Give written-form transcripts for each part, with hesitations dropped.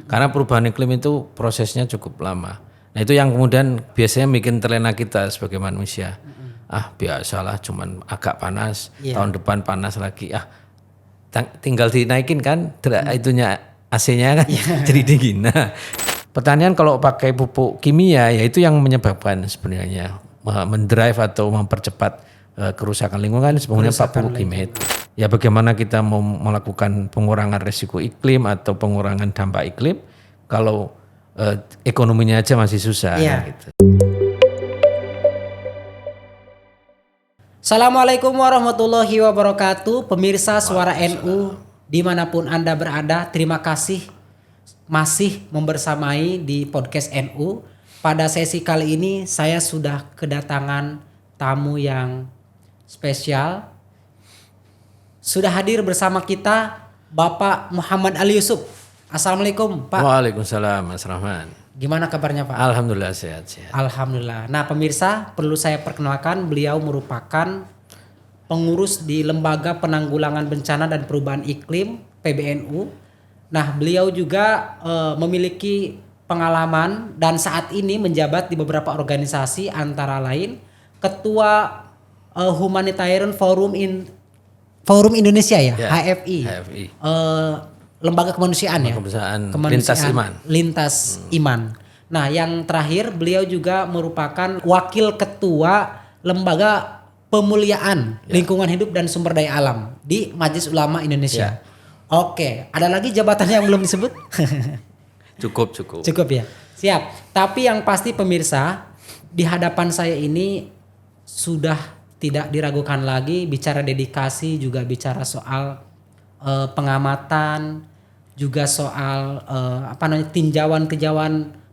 Karena perubahan iklim itu prosesnya cukup lama. Nah itu yang kemudian biasanya bikin terlena kita sebagai manusia. Biasalah cuman agak panas, tahun depan panas lagi. Tinggal dinaikin kan itunya AC-nya kan jadi dingin. Nah, pertanian kalau pakai pupuk kimia ya itu yang menyebabkan sebenarnya mendrive atau mempercepat kerusakan lingkungan sebenarnya pupuk kimia itu. Ya bagaimana kita mau melakukan pengurangan risiko iklim atau pengurangan dampak iklim kalau ekonominya aja masih susah gitu. Assalamualaikum warahmatullahi wabarakatuh. Pemirsa Suara NU dimanapun Anda berada, terima kasih masih membersamai di podcast NU. Pada sesi kali ini saya sudah kedatangan tamu yang spesial. Sudah hadir bersama kita Bapak Muhammad Ali Yusuf. Assalamualaikum Pak. Waalaikumsalam Mas Rahman. Gimana kabarnya Pak? Alhamdulillah sehat. Alhamdulillah. Nah pemirsa, perlu saya perkenalkan, beliau merupakan pengurus di Lembaga Penanggulangan Bencana dan Perubahan Iklim PBNU. Nah beliau juga memiliki pengalaman dan saat ini menjabat di beberapa organisasi, antara lain Ketua Humanitarian Forum Indonesia ya, HFI. Lembaga kemanusiaan ya. Lintas Iman. Nah, yang terakhir beliau juga merupakan wakil ketua Lembaga Pemuliaan Lingkungan Hidup dan Sumber Daya Alam di Majelis Ulama Indonesia. Oke, ada lagi jabatan yang belum disebut? Cukup ya. Siap. Tapi yang pasti pemirsa, di hadapan saya ini sudah tidak diragukan lagi, bicara dedikasi juga bicara soal pengamatan, juga soal tinjauan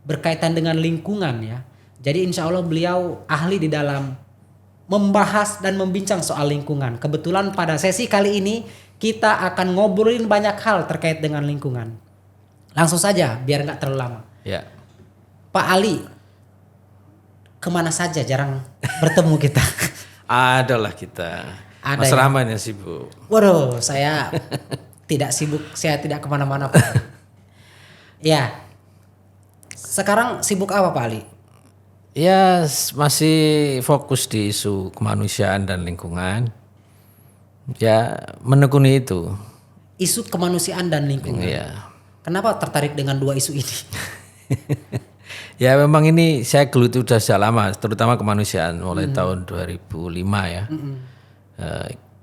berkaitan dengan lingkungan ya. Jadi insya Allah beliau ahli di dalam membahas dan membincang soal lingkungan. Kebetulan pada sesi kali ini kita akan ngobrolin banyak hal terkait dengan lingkungan. Langsung saja biar nggak terlalu lama. Ya. Pak Ali, kemana saja jarang bertemu kita? Adalah kita. Mas Rahman yang sibuk. Waduh, saya tidak sibuk, saya tidak kemana-mana Pak. Ya, sekarang sibuk apa Pak Ali? Ya masih fokus di isu kemanusiaan dan lingkungan. Ya menekuni itu. Isu kemanusiaan dan lingkungan. Ya. Kenapa tertarik dengan dua isu ini? Ya memang ini saya geluti sudah sejak lama, terutama kemanusiaan mulai tahun 2005 ya.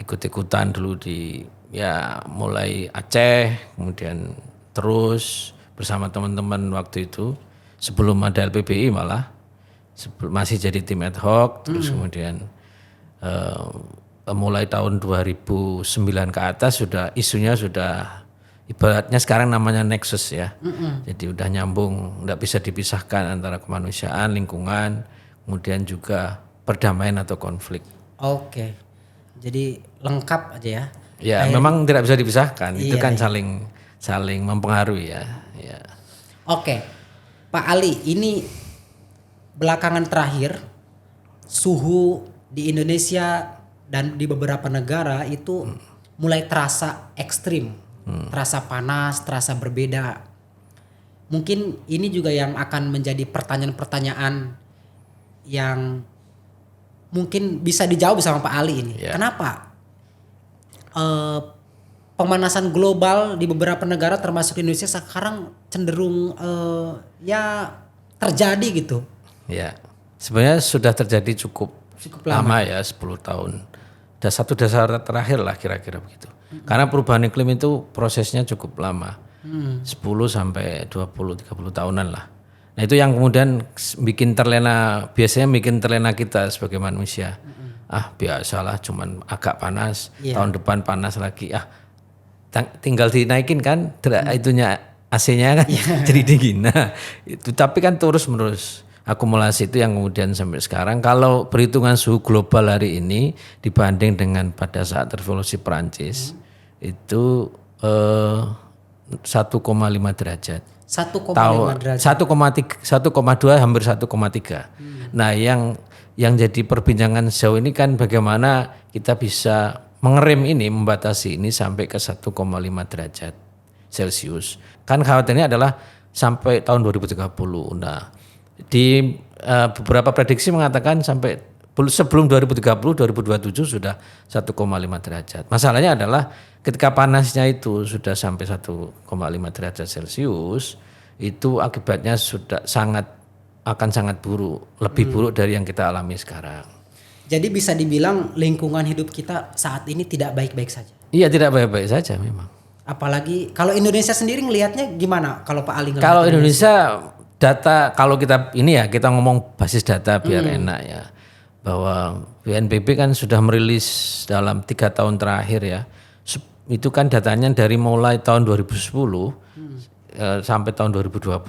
Ikut-ikutan dulu di mulai Aceh, kemudian terus bersama teman-teman waktu itu sebelum ada LPBI malah masih jadi tim ad hoc, terus kemudian mulai tahun 2009 ke atas isunya sudah ibaratnya sekarang namanya nexus ya. Jadi udah nyambung, nggak bisa dipisahkan antara kemanusiaan, lingkungan, kemudian juga perdamaian atau konflik. Oke. Jadi lengkap aja ya. Ya, memang tidak bisa dipisahkan. Itu kan saling mempengaruhi ya. Oke. Pak Ali, ini belakangan terakhir suhu di Indonesia dan di beberapa negara itu mulai terasa ekstrim. Terasa panas, terasa berbeda. Mungkin ini juga yang akan menjadi pertanyaan-pertanyaan yang mungkin bisa dijawab sama Pak Ali ini. Kenapa pemanasan global di beberapa negara termasuk Indonesia sekarang cenderung terjadi gitu? Ya, sebenarnya sudah terjadi cukup lama ya, 10 tahun. Dan satu dasar terakhir lah kira-kira begitu. Karena perubahan iklim itu prosesnya cukup lama. 10 sampai 20-30 tahunan lah. Nah itu yang kemudian biasanya bikin terlena kita sebagai manusia. Biasalah cuman agak panas, tahun depan panas lagi. Tinggal dinaikin kan itunya AC-nya kan jadi dingin. Nah itu tapi kan terus-menerus akumulasi itu yang kemudian sampai sekarang kalau perhitungan suhu global hari ini dibanding dengan pada saat revolusi Perancis itu 1,5 derajat. 1,5 derajat. 1,2 hampir 1,3. Nah, yang jadi perbincangan sejauh ini kan bagaimana kita bisa mengerem ini, membatasi ini sampai ke 1,5 derajat Celcius. kan khawatirnya adalah sampai tahun 2030. Nah, di beberapa prediksi mengatakan sampai sebelum 2030, 2027 sudah 1,5 derajat. Masalahnya adalah ketika panasnya itu sudah sampai 1,5 derajat Celcius, itu akibatnya sudah akan sangat buruk, lebih buruk dari yang kita alami sekarang. Jadi bisa dibilang lingkungan hidup kita saat ini tidak baik-baik saja. Iya, tidak baik-baik saja memang. Apalagi kalau Indonesia sendiri ngelihatnya gimana? Kalau Pak Ali ngelihat Kalau Indonesia data, kalau kita ini ya kita ngomong basis data biar enak ya, bahwa BNPB kan sudah merilis dalam 3 tahun terakhir ya, itu kan datanya dari mulai tahun 2010 sampai tahun 2020,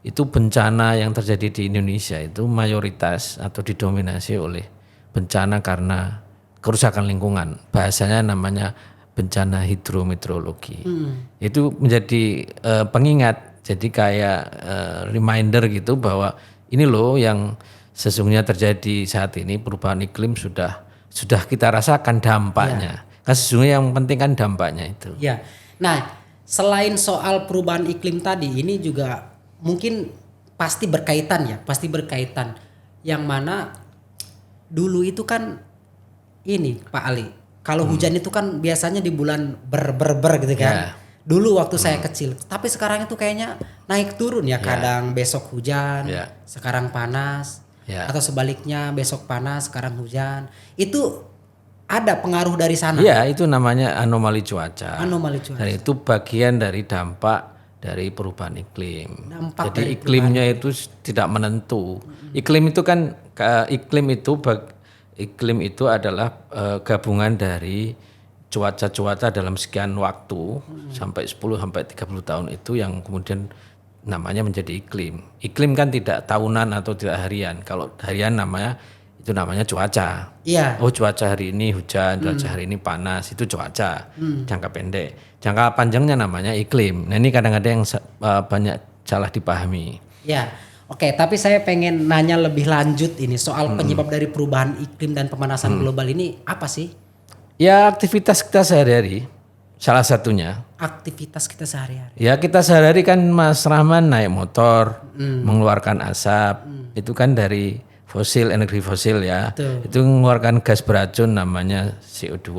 itu bencana yang terjadi di Indonesia itu mayoritas atau didominasi oleh bencana karena kerusakan lingkungan, bahasanya namanya bencana hidrometeorologi. Itu menjadi pengingat, jadi kayak reminder gitu bahwa ini loh yang sesungguhnya terjadi saat ini, perubahan iklim sudah kita rasakan dampaknya. Kan sesungguhnya yang penting kan dampaknya itu. Ya. Nah, selain soal perubahan iklim tadi, ini juga mungkin pasti berkaitan. Yang mana dulu itu kan ini Pak Ali, kalau hujan itu kan biasanya di bulan ber gitu kan. Dulu waktu saya kecil, tapi sekarang itu kayaknya naik turun ya. Kadang besok hujan, sekarang panas. Atau sebaliknya besok panas, sekarang hujan. Itu ada pengaruh dari sana. Iya, itu namanya anomali cuaca. Anomali cuaca. Dan itu bagian dari dampak dari perubahan iklim. Dampak jadi dari iklimnya itu tidak menentu. Iklim itu kan iklim itu adalah gabungan dari cuaca dalam sekian waktu sampai 10 sampai 30 tahun itu yang kemudian namanya menjadi iklim. Iklim kan tidak tahunan atau tidak harian. Kalau harian namanya cuaca. Iya. Oh, cuaca hari ini hujan, cuaca hari ini panas, itu cuaca jangka pendek. Jangka panjangnya namanya iklim. Nah, ini kadang-kadang yang banyak salah dipahami. Ya. Oke, tapi saya pengen nanya lebih lanjut ini soal penyebab dari perubahan iklim dan pemanasan global ini apa sih? Ya, aktivitas kita sehari-hari. Salah satunya. Aktivitas kita sehari-hari. Ya, kita sehari-hari kan Mas Rahman naik motor, mengeluarkan asap. Itu kan dari energi fosil ya. Betul. Itu mengeluarkan gas beracun namanya CO2.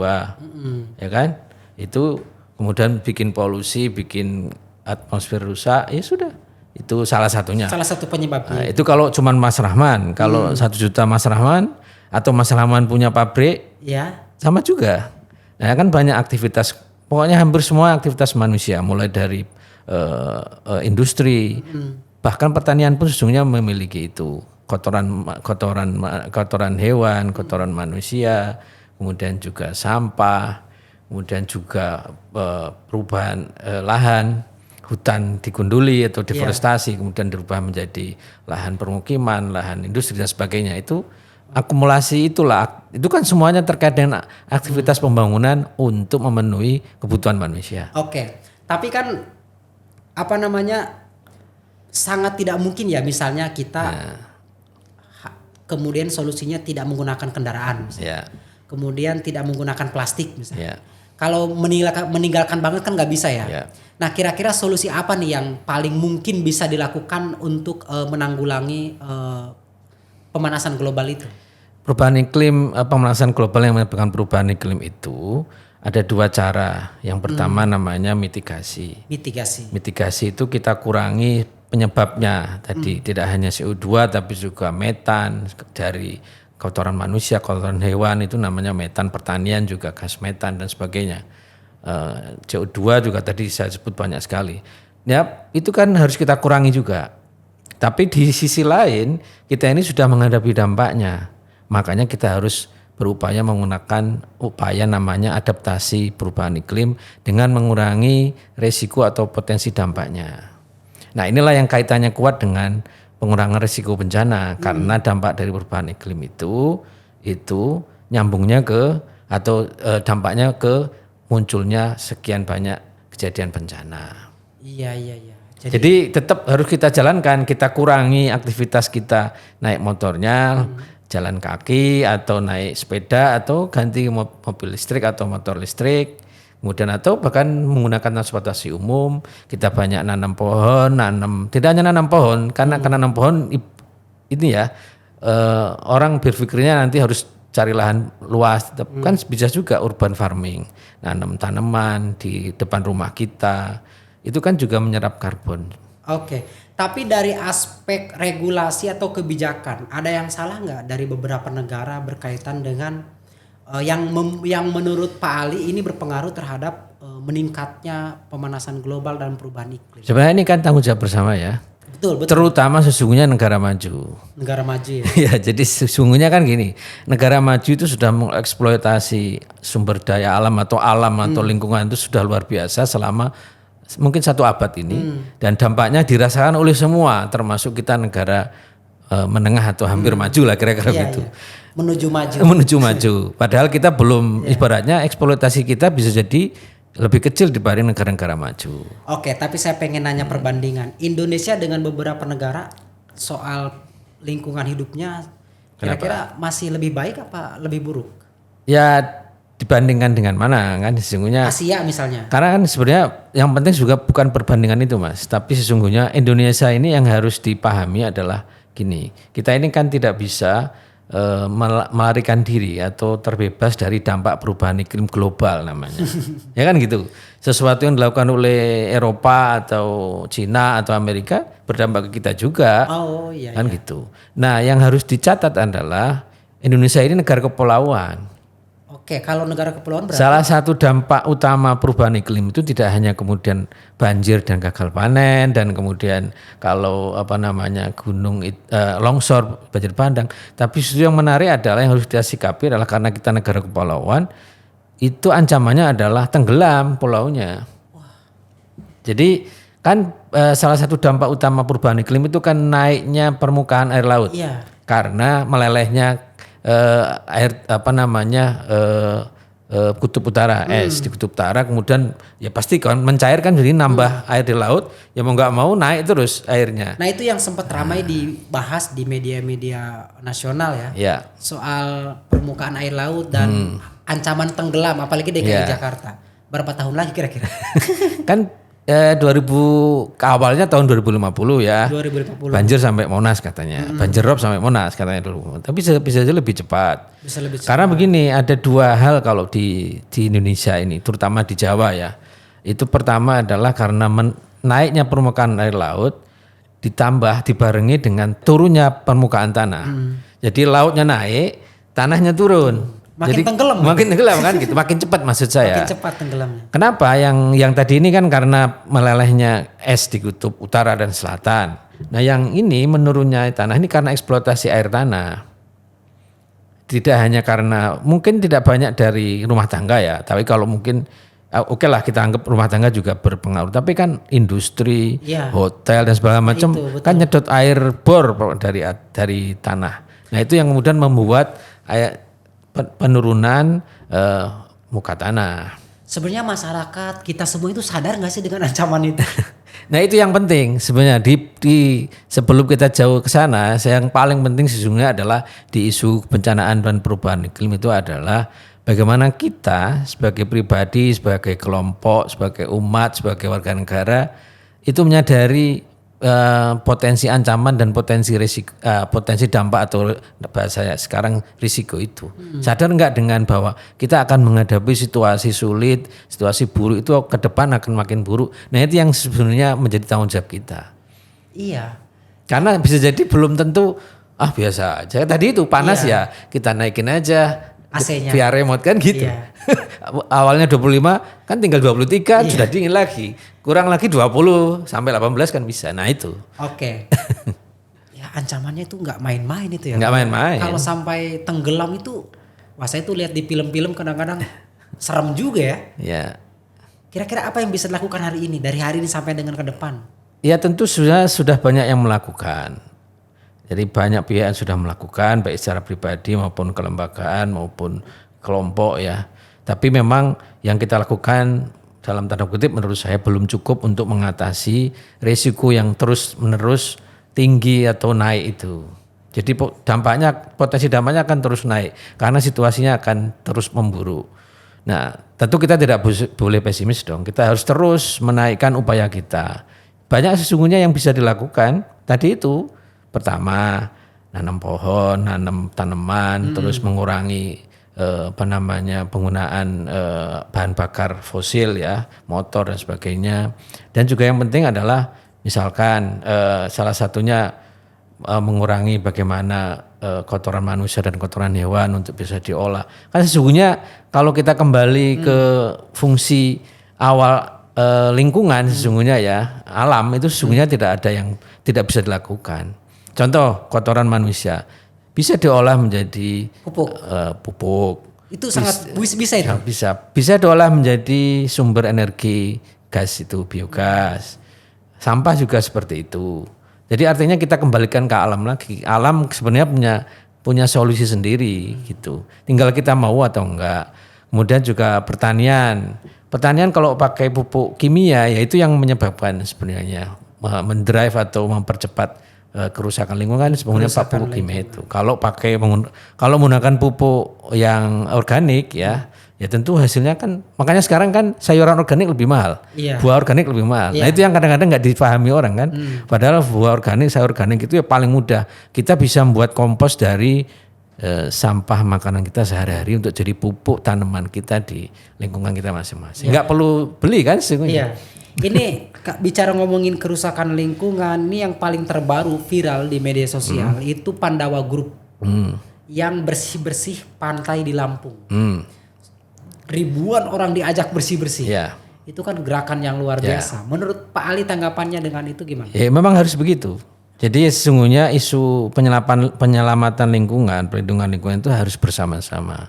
Ya kan? Itu kemudian bikin polusi, bikin atmosfer rusak, ya sudah. Itu salah satunya. Salah satu penyebabnya. Nah, itu kalau cuman Mas Rahman. Kalau 1 juta Mas Rahman atau Mas Rahman punya pabrik, Ya. sama juga. Nah, kan banyak aktivitas, pokoknya hampir semua aktivitas manusia, mulai dari industri, bahkan pertanian pun sesungguhnya memiliki itu. Kotoran hewan, kotoran manusia, kemudian juga sampah, kemudian juga perubahan lahan, hutan digunduli atau deforestasi, kemudian dirubah menjadi lahan permukiman, lahan industri dan sebagainya. Itu akumulasi itulah, itu kan semuanya terkait dengan aktivitas pembangunan untuk memenuhi kebutuhan manusia. Oke, tapi kan sangat tidak mungkin ya misalnya kita kemudian solusinya tidak menggunakan kendaraan misalnya. Kemudian tidak menggunakan plastik misalnya. Kalau meninggalkan banget kan nggak bisa ya. Nah, kira-kira solusi apa nih yang paling mungkin bisa dilakukan untuk menanggulangi pemanasan global itu? Perubahan iklim, pemanasan global yang menyebabkan perubahan iklim itu ada 2 cara. Yang pertama namanya mitigasi. Mitigasi itu kita kurangi penyebabnya tadi, tidak hanya CO2 tapi juga metan dari kotoran manusia, kotoran hewan, itu namanya metan, pertanian juga gas metan dan sebagainya. CO2 juga tadi saya sebut banyak sekali. Ya, itu kan harus kita kurangi juga. Tapi di sisi lain kita ini sudah menghadapi dampaknya. Makanya kita harus berupaya menggunakan upaya namanya adaptasi perubahan iklim dengan mengurangi resiko atau potensi dampaknya. Nah, inilah yang kaitannya kuat dengan pengurangan risiko bencana, karena dampak dari perubahan iklim itu nyambungnya dampaknya ke munculnya sekian banyak kejadian bencana. Iya. Jadi tetap harus kita jalankan, kita kurangi aktivitas kita, naik motornya, jalan kaki atau naik sepeda atau ganti mobil listrik atau motor listrik. Kemudian atau bahkan menggunakan transportasi umum, kita banyak nanam pohon, tidak hanya nanam pohon, karena nanam pohon ini ya orang berpikirnya nanti harus cari lahan luas, kan bisa juga urban farming, nanam tanaman di depan rumah kita, itu kan juga menyerap karbon. Oke, tapi dari aspek regulasi atau kebijakan, ada yang salah nggak dari beberapa negara berkaitan dengan yang menurut Pak Ali ini berpengaruh terhadap meningkatnya pemanasan global dan perubahan iklim? Sebenarnya ini kan tanggung jawab bersama ya. Betul. Terutama sesungguhnya negara maju. Negara maju ya. Ya, jadi sesungguhnya kan gini, negara maju itu sudah mengeksploitasi sumber daya alam atau lingkungan itu sudah luar biasa selama mungkin 1 abad ini, dan dampaknya dirasakan oleh semua, termasuk kita negara menengah atau hampir maju lah kira-kira gitu. Iya. Menuju maju. Menuju maju. Padahal kita belum, ibaratnya eksploitasi kita bisa jadi lebih kecil dibanding negara-negara maju. Oke, tapi saya pengen nanya perbandingan Indonesia dengan beberapa negara soal lingkungan hidupnya, kira-kira masih lebih baik apa lebih buruk? Ya dibandingkan dengan mana kan sesungguhnya. Asia misalnya. Karena kan sebenarnya yang penting juga bukan perbandingan itu Mas, tapi sesungguhnya Indonesia ini yang harus dipahami adalah gini, kita ini kan tidak bisa melarikan diri atau terbebas dari dampak perubahan iklim global namanya. Ya kan gitu. Sesuatu yang dilakukan oleh Eropa atau Cina atau Amerika berdampak ke kita juga. Oh iya. Kan gitu. Nah, yang harus dicatat adalah Indonesia ini negara kepulauan. Oke, kalau negara kepulauan berarti Salah satu dampak utama perubahan iklim itu tidak hanya kemudian banjir dan gagal panen dan kemudian kalau gunung longsor, banjir bandang, tapi justru yang menarik adalah yang harus kita sikapi adalah karena kita negara kepulauan, itu ancamannya adalah tenggelam pulaunya. Jadi kan salah satu dampak utama perubahan iklim itu kan naiknya permukaan air laut. Iya. Karena melelehnya kutub utara, es di kutub utara, kemudian ya pasti kan mencair kan, jadi nambah air di laut, ya mau nggak mau naik terus airnya. Nah itu yang sempat ramai dibahas di media-media nasional ya, soal permukaan air laut dan ancaman tenggelam, apalagi DKI Jakarta. Berapa tahun lagi kira-kira? Kan awalnya tahun 2050 ya. 2050. Banjir sampai Monas katanya. Banjir rob sampai Monas katanya dulu. Tapi bisa aja lebih cepat. Bisa lebih cepat. Karena begini, ada 2 hal kalau di Indonesia ini, terutama di Jawa ya. Itu pertama adalah karena naiknya permukaan air laut ditambah dibarengi dengan turunnya permukaan tanah. Jadi lautnya naik, tanahnya turun. Makin tenggelam kan gitu, makin cepat maksud saya. Makin cepat tenggelamnya. Kenapa? Yang tadi ini kan karena melelehnya es di kutub utara dan selatan. Nah, yang ini menurunnya tanah ini karena eksploitasi air tanah. Tidak hanya karena mungkin tidak banyak dari rumah tangga ya, tapi kalau mungkin oke lah kita anggap rumah tangga juga berpengaruh. Tapi kan industri, hotel dan segala macam kan nyedot air bor dari tanah. Nah, itu yang kemudian membuat penurunan muka tanah. Sebenarnya masyarakat kita semua itu sadar nggak sih dengan ancaman itu? Nah itu yang penting sebenarnya di sebelum kita jauh ke sana, yang paling penting sesungguhnya adalah di isu bencanaan dan perubahan iklim itu adalah bagaimana kita sebagai pribadi, sebagai kelompok, sebagai umat, sebagai warga negara itu menyadari potensi ancaman dan potensi risiko, potensi dampak atau bahasa sekarang risiko itu. Sadar nggak dengan bahwa kita akan menghadapi situasi sulit, situasi buruk itu ke depan akan makin buruk. Nah itu yang sebenarnya menjadi tanggung jawab kita. Iya. Karena bisa jadi belum tentu biasa aja. Tadi itu panas ya kita naikin aja AC-nya via remote kan gitu. Iya. Awalnya 25 kan tinggal 23 sudah dingin lagi. Kurang lagi 20 sampai 18 kan bisa. Nah itu. Oke. Ya ancamannya itu nggak main-main itu ya. Nggak main-main. Kalau sampai tenggelam itu, wah saya tuh lihat di film-film kadang-kadang serem juga ya. Ya. Kira-kira apa yang bisa dilakukan hari ini, dari hari ini sampai dengan ke depan? Ya tentu sudah banyak yang melakukan. Jadi banyak pihak yang sudah melakukan baik secara pribadi maupun kelembagaan maupun kelompok ya. Tapi memang yang kita lakukan dalam tanda kutip menurut saya belum cukup untuk mengatasi risiko yang terus-menerus tinggi atau naik itu. Jadi potensi dampaknya akan terus naik karena situasinya akan terus memburuk. Nah, tentu kita tidak boleh pesimis dong. Kita harus terus menaikkan upaya kita. Banyak sesungguhnya yang bisa dilakukan. Tadi itu pertama nanam pohon, nanam tanaman, terus mengurangi penggunaan bahan bakar fosil ya, motor dan sebagainya. Dan juga yang penting adalah misalkan salah satunya mengurangi bagaimana kotoran manusia dan kotoran hewan untuk bisa diolah. Kan sesungguhnya kalau kita kembali ke fungsi awal lingkungan sesungguhnya ya, alam itu sesungguhnya tidak ada yang tidak bisa dilakukan. Contoh kotoran manusia bisa diolah menjadi pupuk. Itu sangat bisa itu. Bisa diolah menjadi sumber energi gas itu biogas. Sampah juga seperti itu. Jadi artinya kita kembalikan ke alam lagi. Alam sebenarnya punya solusi sendiri gitu. Tinggal kita mau atau enggak. Kemudian juga pertanian. Pertanian kalau pakai pupuk kimia ya itu yang menyebabkan sebenarnya mendrive atau mempercepat kerusakan lingkungan sebenarnya pupuk kimia itu. Kalau menggunakan pupuk yang organik ya tentu hasilnya kan, makanya sekarang kan sayuran organik lebih mahal, buah organik lebih mahal. Nah itu yang kadang-kadang nggak dipahami orang kan. Padahal buah organik, sayur organik itu ya paling mudah. Kita bisa membuat kompos dari sampah makanan kita sehari-hari untuk jadi pupuk tanaman kita di lingkungan kita masing-masing. Nggak perlu beli kan sesungguhnya. Ini bicara ngomongin kerusakan lingkungan, ini yang paling terbaru viral di media sosial itu Pandawa Group yang bersih-bersih pantai di Lampung. Ribuan orang diajak bersih-bersih. Itu kan gerakan yang luar biasa. Menurut Pak Ali tanggapannya dengan itu gimana? Ya memang harus begitu. Jadi sesungguhnya isu penyelamatan lingkungan, perlindungan lingkungan itu harus bersama-sama.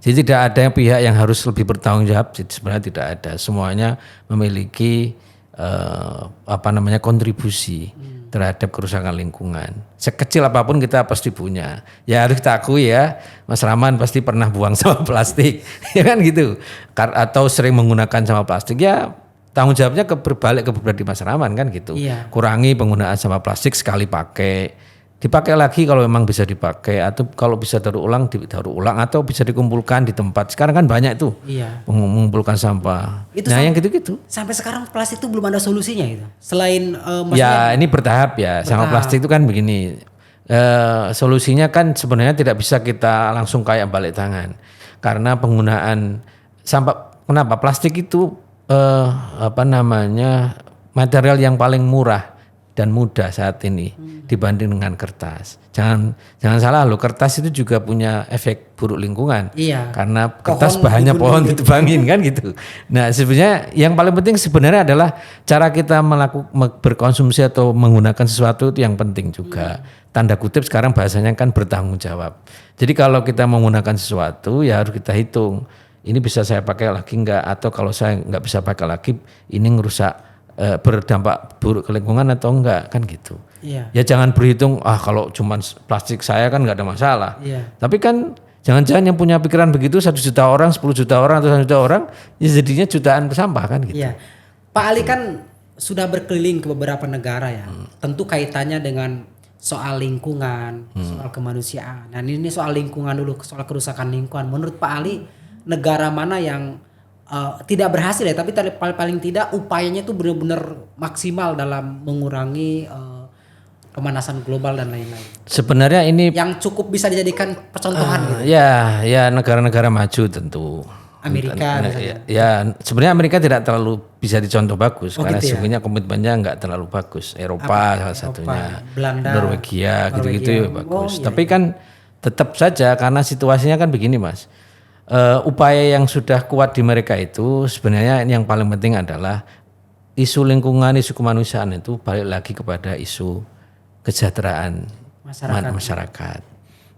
Jadi tidak ada pihak yang harus lebih bertanggung jawab. Sebenarnya tidak ada. Semuanya memiliki kontribusi terhadap kerusakan lingkungan. Sekecil apapun kita pasti punya. Ya harus kita akui ya, Mas Rahman pasti pernah buang sampah plastik, ya kan gitu. Atau sering menggunakan sampah plastik ya. Tanggung jawabnya berbalik ke pribadi Mas Rahman kan gitu. Kurangi penggunaan sampah plastik sekali pakai. Dipakai lagi kalau memang bisa dipakai, atau kalau bisa daur ulang atau bisa dikumpulkan di tempat. Sekarang kan banyak tuh mengumpulkan sampah. Yang gitu-gitu. Sampai sekarang plastik itu belum ada solusinya itu. Selain ya ini bertahap ya. Sampah plastik itu kan begini. Solusinya kan sebenarnya tidak bisa kita langsung kayak balik tangan. Karena penggunaan sampah, kenapa plastik itu material yang paling murah dan mudah saat ini dibanding dengan kertas. Jangan salah loh, kertas itu juga punya efek buruk lingkungan. Karena kertas bahannya pohon ditebangin kan gitu. Nah sebenarnya yang paling penting sebenarnya adalah cara kita berkonsumsi atau menggunakan sesuatu itu yang penting juga. Tanda kutip sekarang bahasanya kan bertanggung jawab. Jadi kalau kita menggunakan sesuatu ya harus kita hitung. Ini bisa saya pakai lagi enggak, atau kalau saya enggak bisa pakai lagi ini ngerusak berdampak buruk ke lingkungan atau enggak kan gitu. Ya jangan berhitung kalau cuma plastik saya kan enggak ada masalah. Tapi kan jangan-jangan yang punya pikiran begitu 1 juta orang, 10 juta orang atau 1 juta orang ya jadinya jutaan sampah kan gitu. Pak Ali kan sudah berkeliling ke beberapa negara ya. Tentu kaitannya dengan soal lingkungan, soal kemanusiaan. Nah ini soal lingkungan dulu, soal kerusakan lingkungan. Menurut Pak Ali negara mana yang tidak berhasil ya, tapi paling tidak upayanya itu benar-benar maksimal dalam mengurangi pemanasan global dan lain-lain. Sebenarnya ini yang cukup bisa dijadikan percontohan gitu. Ya negara-negara maju tentu. Amerika ya sebenarnya Amerika tidak terlalu bisa dicontoh bagus karena sesungguhnya komitmennya enggak terlalu bagus. Eropa salah satunya, Belanda, Norwegia gitu-gitu ya bagus. Tapi kan tetap saja karena situasinya kan begini Mas. Upaya yang sudah kuat di mereka itu sebenarnya yang paling penting adalah isu lingkungan, isu kemanusiaan itu balik lagi kepada isu kesejahteraan masyarakat.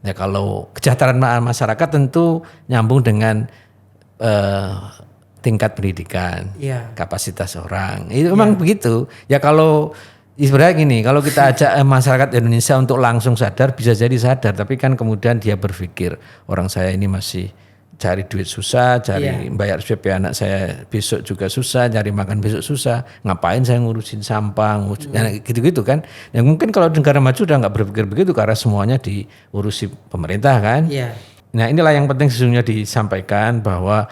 Ya kalau kesejahteraan masyarakat tentu nyambung dengan tingkat pendidikan, kapasitas orang. Itu memang begitu. Ya kalau sebenarnya gini, kalau kita ajak masyarakat Indonesia untuk langsung sadar bisa jadi sadar, tapi kan kemudian dia berpikir orang saya ini masih cari duit susah, bayar SPP anak saya besok juga susah, cari makan besok susah, ngapain saya ngurusin sampah, gitu-gitu kan. Yang mungkin kalau negara maju udah nggak berpikir begitu karena semuanya diurusi pemerintah kan. Nah inilah yang penting sesungguhnya disampaikan bahwa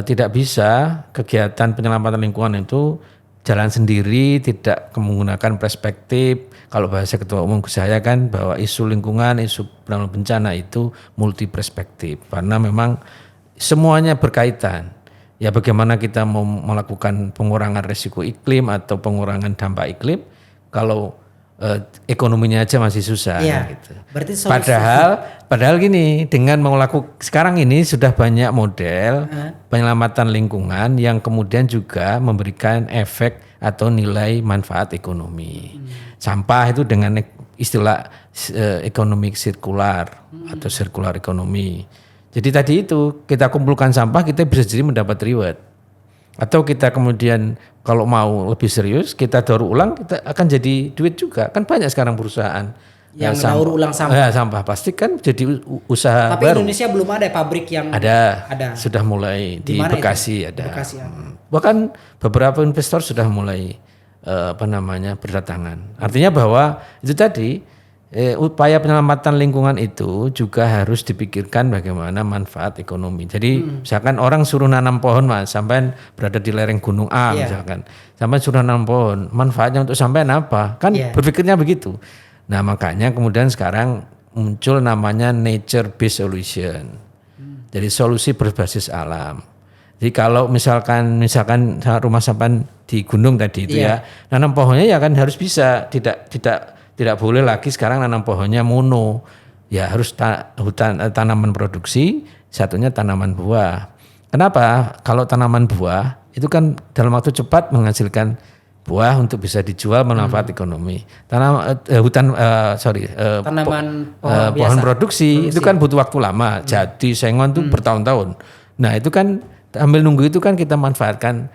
tidak bisa kegiatan penyelamatan lingkungan itu jalan sendiri, tidak menggunakan perspektif. Kalau bahasa Ketua Umum saya kan bahwa isu lingkungan, isu penanggulangan bencana itu multi perspektif karena memang semuanya berkaitan. Ya bagaimana kita mau melakukan pengurangan risiko iklim atau pengurangan dampak iklim kalau ekonominya aja masih susah gitu. Berarti Padahal gini, dengan melakukan sekarang ini sudah banyak model penyelamatan lingkungan yang kemudian juga memberikan efek atau nilai manfaat ekonomi. Sampah itu dengan istilah ekonomi sirkular atau sirkular ekonomi. Jadi tadi itu kita kumpulkan sampah kita bisa jadi mendapat reward. Atau kita kemudian kalau mau lebih serius kita daur ulang kita akan jadi duit juga. Kan banyak sekarang perusahaan yang daur ulang sampah. Sampah plastik kan jadi usaha Tapi baru. Indonesia belum ada pabrik yang ada. Sudah mulai di Bekasi itu? Ada. Bekasi ada. Bahkan beberapa investor sudah mulai berdatangan. Artinya bahwa itu tadi upaya penyelamatan lingkungan itu juga harus dipikirkan bagaimana manfaat ekonomi. Jadi misalkan orang suruh nanam pohon Mas, sampai berada di lereng gunung A misalkan. Sampai suruh nanam pohon, manfaatnya untuk sampean apa? Kan berpikirnya begitu. Nah, makanya kemudian sekarang muncul namanya nature based solution. Jadi solusi berbasis alam. Jadi kalau misalkan rumah sampean di gunung tadi itu ya, nanam pohonnya ya kan harus bisa, tidak boleh lagi sekarang nanam pohonnya mono. Ya harus tanaman produksi, satunya tanaman buah. Kenapa? Kalau tanaman buah itu kan dalam waktu cepat menghasilkan buah untuk bisa dijual bermanfaat ekonomi. Tanaman pohon produksi itu kan butuh waktu lama. Jati, sengon itu bertahun-tahun. Nah, itu kan ambil nunggu itu kan kita manfaatkan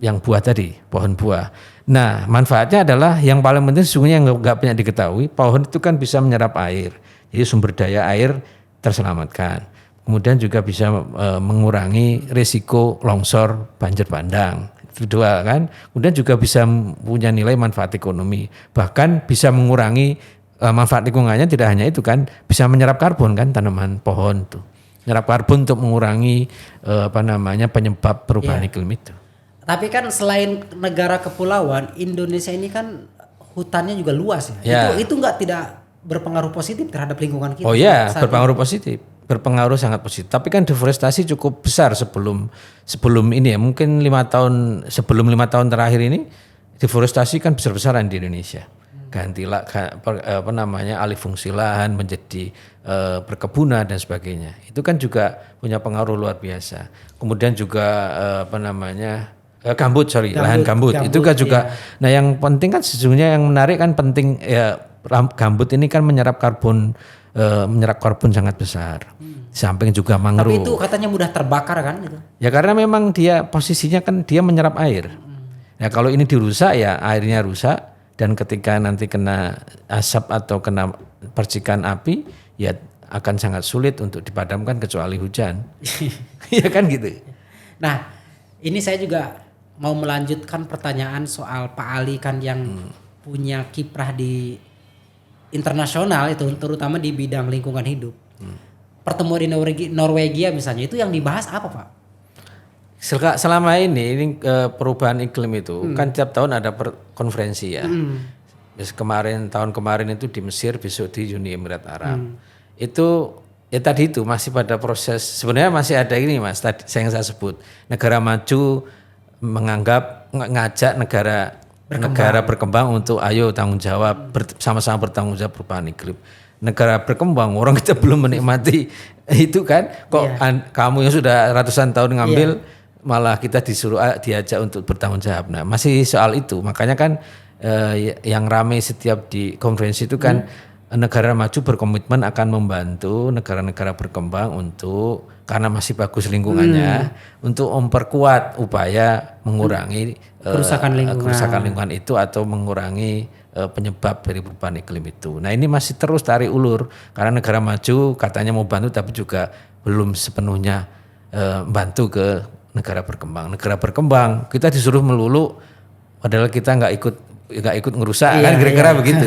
yang buah tadi, pohon buah. Nah, manfaatnya adalah yang paling penting sesungguhnya yang nggak banyak diketahui, pohon itu kan bisa menyerap air. Jadi sumber daya air terselamatkan. Kemudian juga bisa mengurangi risiko longsor banjir bandang. Itu dua kan. Kemudian juga bisa punya nilai manfaat ekonomi. Bahkan bisa mengurangi manfaat lingkungannya tidak hanya itu kan, bisa menyerap karbon kan tanaman pohon tuh. Menyerap karbon untuk mengurangi penyebab perubahan iklim itu. Tapi kan selain negara kepulauan, Indonesia ini kan hutannya juga luas ya. Itu tidak berpengaruh positif terhadap lingkungan kita. Oh iya, berpengaruh positif. Berpengaruh sangat positif. Tapi kan deforestasi cukup besar sebelum ini ya. Mungkin 5 tahun sebelum 5 tahun terakhir ini deforestasi kan besar-besaran di Indonesia. Gantilah alih fungsi lahan menjadi perkebunan dan sebagainya. Itu kan juga punya pengaruh luar biasa. Kemudian juga lahan gambut itu kan juga. Nah, yang penting kan sesungguhnya yang menarik kan penting ya, gambut ini kan menyerap karbon sangat besar. Samping juga mangrove. Tapi itu katanya mudah terbakar kan itu. Ya karena memang dia posisinya kan dia menyerap air. Ya kalau ini dirusak ya airnya rusak dan ketika nanti kena asap atau kena percikan api ya akan sangat sulit untuk dipadamkan kecuali hujan. Iya kan gitu. Nah, ini saya juga mau melanjutkan pertanyaan soal Pak Ali kan yang punya kiprah di internasional itu terutama di bidang lingkungan hidup. Pertemuan di Norwegia misalnya itu yang dibahas apa Pak? Selama ini perubahan iklim itu kan tiap tahun ada konferensi ya. Tahun kemarin itu di Mesir, besok di Uni Emirat Arab. Itu ya tadi itu masih pada proses sebenarnya masih ada ini Mas tadi yang saya sebut negara maju ngajak negara berkembang untuk ayo tanggung jawab sama-sama bertanggung jawab perubahan iklim. Negara berkembang orang kita belum menikmati itu kan kok kamu yang sudah ratusan tahun ngambil malah kita diajak untuk bertanggung jawab. Nah, masih soal itu. Makanya kan yang ramai setiap di konferensi itu kan negara maju berkomitmen akan membantu negara-negara berkembang untuk karena masih bagus lingkungannya untuk memperkuat upaya mengurangi kerusakan lingkungan itu atau mengurangi penyebab dari perubahan iklim itu. Nah, ini masih terus tarik ulur karena negara maju katanya mau bantu tapi juga belum sepenuhnya bantu ke negara berkembang. Negara berkembang kita disuruh melulu padahal kita nggak ikut ngerusak kan kira-kira begitu.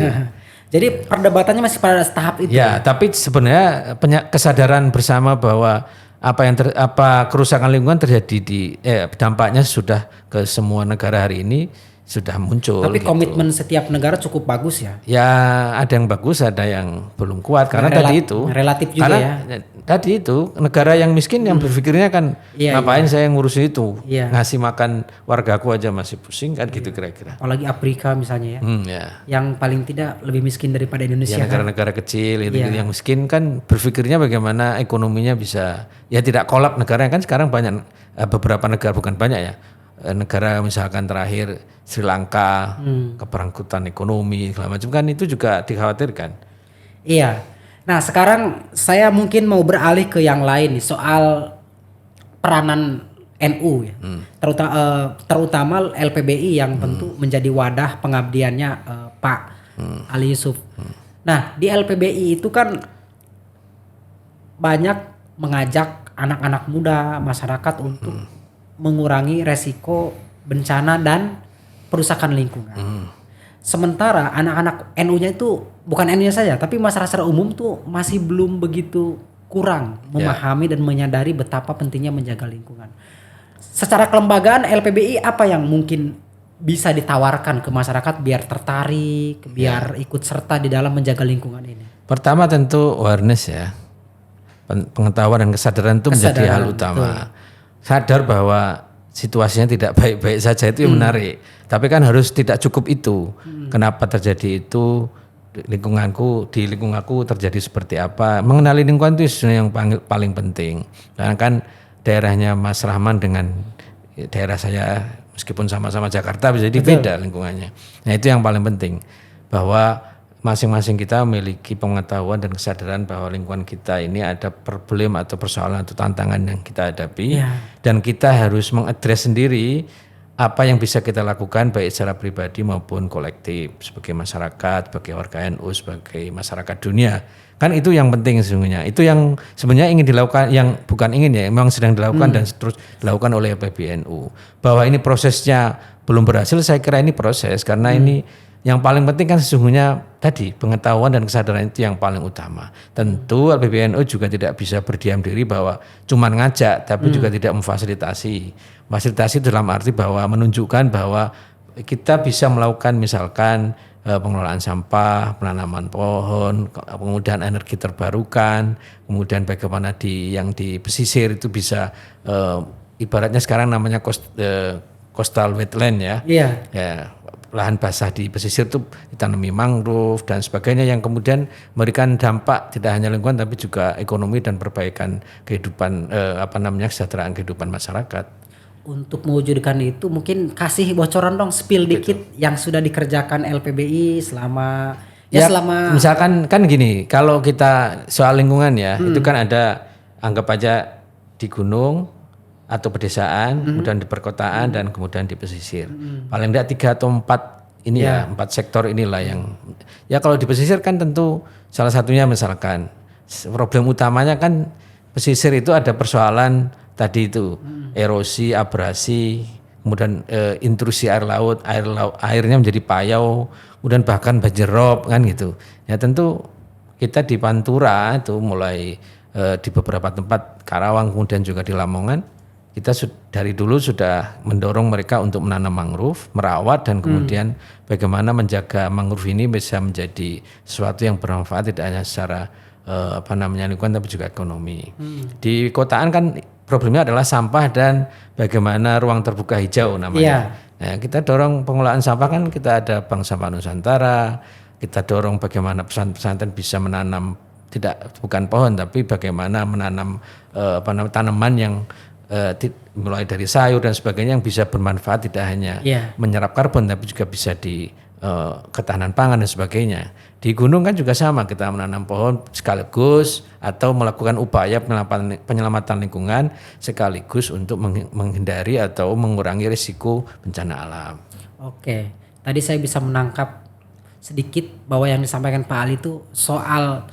Jadi perdebatannya masih pada tahap itu. Ya, tapi sebenarnya kesadaran bersama bahwa apa kerusakan lingkungan terjadi dampaknya sudah ke semua negara hari ini sudah muncul. Tapi gitu. komitmen setiap negara cukup bagus ya. Ya ada yang bagus, ada yang belum kuat karena relatif juga karena ya. Tadi itu negara yang miskin yang berpikirnya kan ngapain saya ngurusin itu, ngasih makan wargaku aja masih pusing kan gitu kira-kira. Apalagi Afrika misalnya ya, yang paling tidak lebih miskin daripada Indonesia. Ya, negara-negara kecil itu yang miskin kan berpikirnya bagaimana ekonominya bisa ya tidak kolap negaranya kan sekarang banyak beberapa negara bukan banyak ya. Negara misalkan terakhir Sri Lanka keberangkutan ekonomi segala macam kan itu juga dikhawatirkan. Iya. Nah sekarang saya mungkin mau beralih ke yang lain nih soal peranan NU ya, terutama LPBI yang tentu menjadi wadah pengabdiannya Pak Ali Yusuf. Nah di LPBI itu kan banyak mengajak anak-anak muda masyarakat untuk mengurangi resiko bencana dan perusakan lingkungan. Sementara anak-anak NU-nya itu bukan NU-nya saja, tapi masyarakat secara umum tuh masih belum begitu kurang memahami dan menyadari betapa pentingnya menjaga lingkungan. Secara kelembagaan LPBI apa yang mungkin bisa ditawarkan ke masyarakat biar tertarik, biar ikut serta di dalam menjaga lingkungan ini? Pertama tentu awareness ya, pengetahuan dan kesadaran itu menjadi hal utama. Betul. Sadar bahwa situasinya tidak baik-baik saja itu yang menarik. Tapi kan harus tidak cukup itu. Kenapa terjadi itu? Di lingkunganku terjadi seperti apa? Mengenali lingkungan itu yang paling penting. Karena kan daerahnya Mas Rahman dengan daerah saya meskipun sama-sama Jakarta bisa jadi beda lingkungannya. Nah itu yang paling penting. Bahwa masing-masing kita memiliki pengetahuan dan kesadaran bahwa lingkungan kita ini ada problem atau persoalan atau tantangan yang kita hadapi dan kita harus mengadres sendiri apa yang bisa kita lakukan baik secara pribadi maupun kolektif sebagai masyarakat, sebagai warga NU, sebagai masyarakat dunia. Kan itu yang penting sesungguhnya. Itu yang sebenarnya ingin dilakukan, yang bukan ingin ya, memang sedang dilakukan dan terus dilakukan oleh PBNU. Bahwa ini prosesnya belum berhasil, saya kira ini proses karena ini yang paling penting kan sesungguhnya tadi pengetahuan dan kesadaran itu yang paling utama. Tentu PBNU juga tidak bisa berdiam diri bahwa cuma ngajak tapi juga tidak memfasilitasi. Fasilitasi dalam arti bahwa menunjukkan bahwa kita bisa melakukan misalkan pengelolaan sampah, penanaman pohon, kemudian energi terbarukan, kemudian bagaimana yang di pesisir itu bisa ibaratnya sekarang namanya coastal wetland ya. Ya, lahan basah di pesisir itu ditanami mangrove dan sebagainya yang kemudian memberikan dampak tidak hanya lingkungan tapi juga ekonomi dan perbaikan kehidupan kesejahteraan kehidupan masyarakat. Untuk mewujudkan itu mungkin kasih bocoran dong, spill dikit yang sudah dikerjakan LPBI selama misalkan kan gini, kalau kita soal lingkungan ya itu kan ada anggap aja di gunung atau pedesaan, kemudian di perkotaan dan kemudian di pesisir. Paling tidak 3 atau 4 ini ya, 4 sektor inilah yang ya kalau di pesisir kan tentu salah satunya misalkan problem utamanya kan pesisir itu ada persoalan tadi itu erosi, abrasi, kemudian intrusi air laut, airnya menjadi payau, kemudian bahkan banjir rob kan gitu. Ya tentu kita di Pantura itu mulai di beberapa tempat Karawang kemudian juga di Lamongan kita dari dulu sudah mendorong mereka untuk menanam mangrove, merawat dan kemudian bagaimana menjaga mangrove ini bisa menjadi sesuatu yang bermanfaat tidak hanya secara lingkungan tapi juga ekonomi. Di kotaan kan problemnya adalah sampah dan bagaimana ruang terbuka hijau namanya. Nah, kita dorong pengelolaan sampah kan kita ada Bank Sampah Nusantara, kita dorong bagaimana pesantren bisa menanam bukan pohon tapi bagaimana menanam tanaman yang mulai dari sayur dan sebagainya yang bisa bermanfaat tidak hanya menyerap karbon tapi juga bisa di ketahanan pangan dan sebagainya. Di gunung kan juga sama, kita menanam pohon sekaligus atau melakukan upaya penyelamatan lingkungan sekaligus untuk menghindari atau mengurangi risiko bencana alam. Oke, tadi saya bisa menangkap sedikit bahwa yang disampaikan Pak Ali itu soal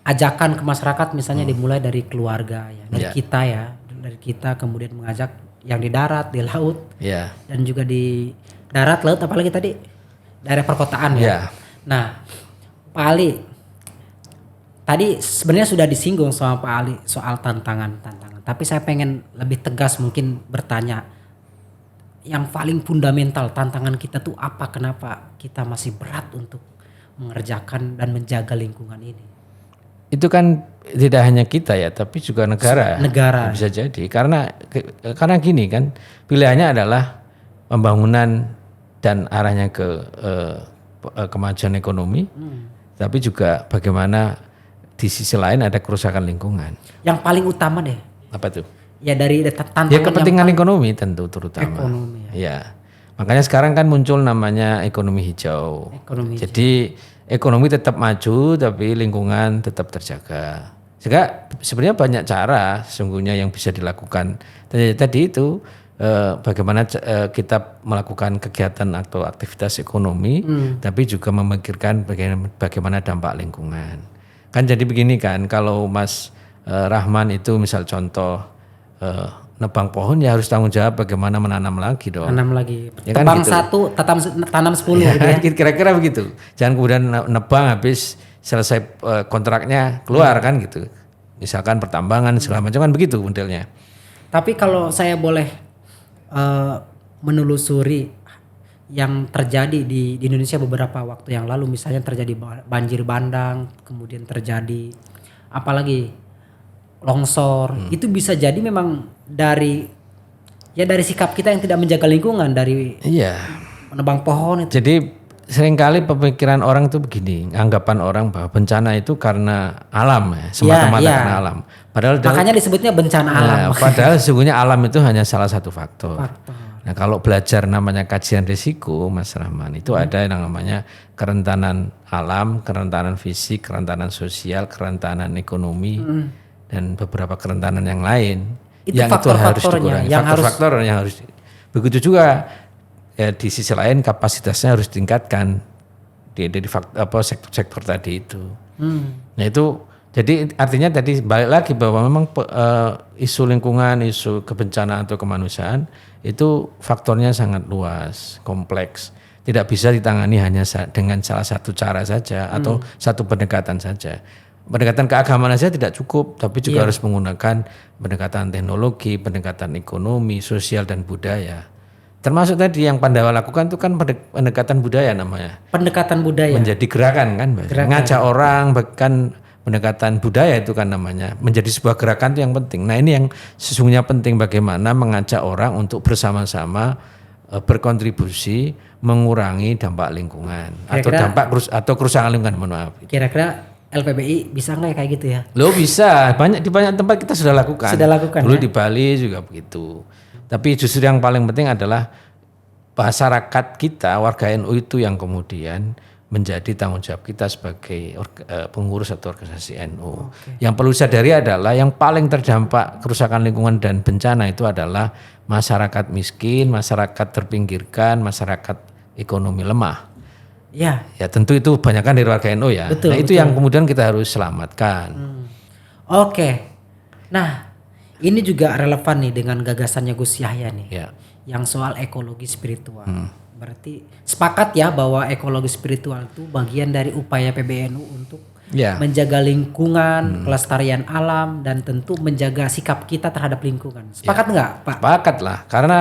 ajakan ke masyarakat misalnya dimulai dari keluarga ya, dari kita kemudian mengajak yang di darat, di laut, dan juga di darat, laut, apalagi tadi daerah perkotaan ya. Nah, Pak Ali, tadi sebenarnya sudah disinggung sama Pak Ali soal tantangan Tapi saya pengen lebih tegas mungkin bertanya, yang paling fundamental tantangan kita tuh apa? Kenapa kita masih berat untuk mengerjakan dan menjaga lingkungan ini? Itu kan tidak hanya kita ya, tapi juga negara. Negara. Bisa jadi karena gini kan, pilihannya adalah pembangunan dan arahnya ke kemajuan ekonomi, tapi juga bagaimana di sisi lain ada kerusakan lingkungan. Yang paling utama deh. Apa tuh? Ya dari tantangan Ya kepentingan ekonomi tentu terutama. Ekonomi, ya. Makanya sekarang kan muncul namanya ekonomi hijau. Jadi ekonomi tetap maju tapi lingkungan tetap terjaga. Sehingga sebenarnya banyak cara sesungguhnya yang bisa dilakukan. Tadi itu bagaimana kita melakukan kegiatan atau aktivitas ekonomi tapi juga memikirkan bagaimana dampak lingkungan. Kan jadi begini kan, kalau Mas Rahman itu misal contoh nebang pohon ya harus tanggung jawab bagaimana menanam lagi dong. Tanam lagi. Ya kan Tebang gitu. 1, tanam 10 ya, gitu ya. Kira-kira begitu. Jangan kemudian nebang habis selesai kontraknya keluar kan gitu. Misalkan pertambangan segala macam kan begitu modelnya. Tapi kalau saya boleh menelusuri yang terjadi di Indonesia beberapa waktu yang lalu, misalnya terjadi banjir bandang, kemudian terjadi apalagi longsor, itu bisa jadi memang dari sikap kita yang tidak menjaga lingkungan, dari menebang pohon itu. Jadi seringkali pemikiran orang itu begini, anggapan orang bahwa bencana itu karena alam ya, semata-mata karena alam. Padahal makanya disebutnya bencana alam. Padahal sesungguhnya alam itu hanya salah satu faktor. Nah kalau belajar namanya kajian risiko Mas Rahman, itu ada yang namanya kerentanan alam, kerentanan fisik, kerentanan sosial, kerentanan ekonomi, dan beberapa kerentanan yang lain. Itu faktor-faktornya yang faktor yang harus. Begitu juga ya, di sisi lain kapasitasnya harus ditingkatkan di sektor-sektor tadi itu. Nah itu jadi artinya tadi balik lagi bahwa memang isu lingkungan, isu kebencanaan atau kemanusiaan itu faktornya sangat luas, kompleks. Tidak bisa ditangani hanya dengan salah satu cara saja atau satu pendekatan saja. Pendekatan keagamaan saja tidak cukup, tapi juga harus menggunakan pendekatan teknologi, pendekatan ekonomi, sosial dan budaya. Termasuk tadi yang Pandawa lakukan itu kan pendekatan budaya namanya. Pendekatan budaya. Menjadi gerakan kan, ngajak orang, bahkan pendekatan budaya itu kan namanya, menjadi sebuah gerakan itu yang penting. Nah ini yang sesungguhnya penting, bagaimana mengajak orang untuk bersama-sama berkontribusi mengurangi dampak lingkungan atau kerusakan lingkungan. Kira-kira LPBI bisa nggak kayak gitu ya? Loh bisa, di banyak tempat kita sudah lakukan. Dulu ya? Di Bali juga begitu. Tapi justru yang paling penting adalah masyarakat kita, warga NU itu yang kemudian menjadi tanggung jawab kita sebagai pengurus atau organisasi NU. Yang perlu disadari adalah yang paling terdampak kerusakan lingkungan dan bencana itu adalah masyarakat miskin, masyarakat terpinggirkan, masyarakat ekonomi lemah. Ya tentu itu banyakkan dari warga NU ya. Betul, itu yang kemudian kita harus selamatkan. Oke. Nah, ini juga relevan nih dengan gagasannya Gus Yahya nih. Yang soal ekologi spiritual. Berarti sepakat ya bahwa ekologi spiritual itu bagian dari upaya PBNU untuk menjaga lingkungan, kelestarian alam, dan tentu menjaga sikap kita terhadap lingkungan. Sepakat nggak, Pak? Sepakat lah, karena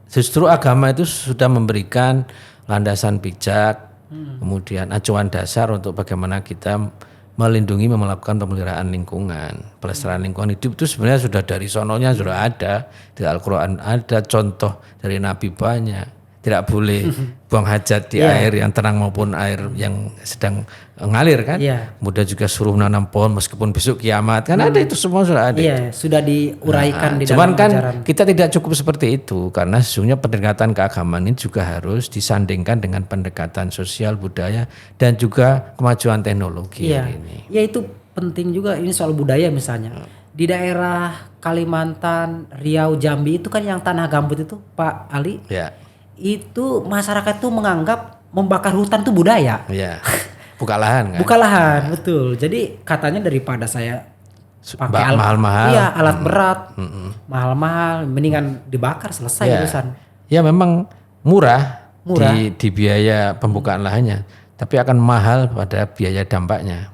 justru agama itu sudah memberikan landasan bijak, kemudian acuan dasar untuk bagaimana kita melindungi, melakukan pemeliharaan lingkungan, pelestarian lingkungan hidup itu sebenarnya sudah dari sononya sudah ada, di Al-Quran ada, contoh dari Nabi banyak. Tidak boleh buang hajat di air yang tenang maupun air yang sedang ngalir kan. Kemudian juga suruh menanam pohon meskipun besok kiamat kan ada, itu semua sudah ada. Sudah diuraikan di dalam ajaran. Cuman kan kita tidak cukup seperti itu, karena sesungguhnya pendekatan keagamaan ini juga harus disandingkan dengan pendekatan sosial, budaya, dan juga kemajuan teknologi ini. Ya itu penting juga, ini soal budaya misalnya. Di daerah Kalimantan, Riau, Jambi itu kan yang tanah gambut itu Pak Ali. Itu masyarakat tuh menganggap membakar hutan tuh budaya. Buka lahan kan. Buka lahan, betul. Jadi katanya daripada saya pakai mahal-mahal, alat berat, mahal-mahal, mendingan dibakar selesai urusan. Ya memang murah. Di biaya pembukaan lahannya, tapi akan mahal pada biaya dampaknya.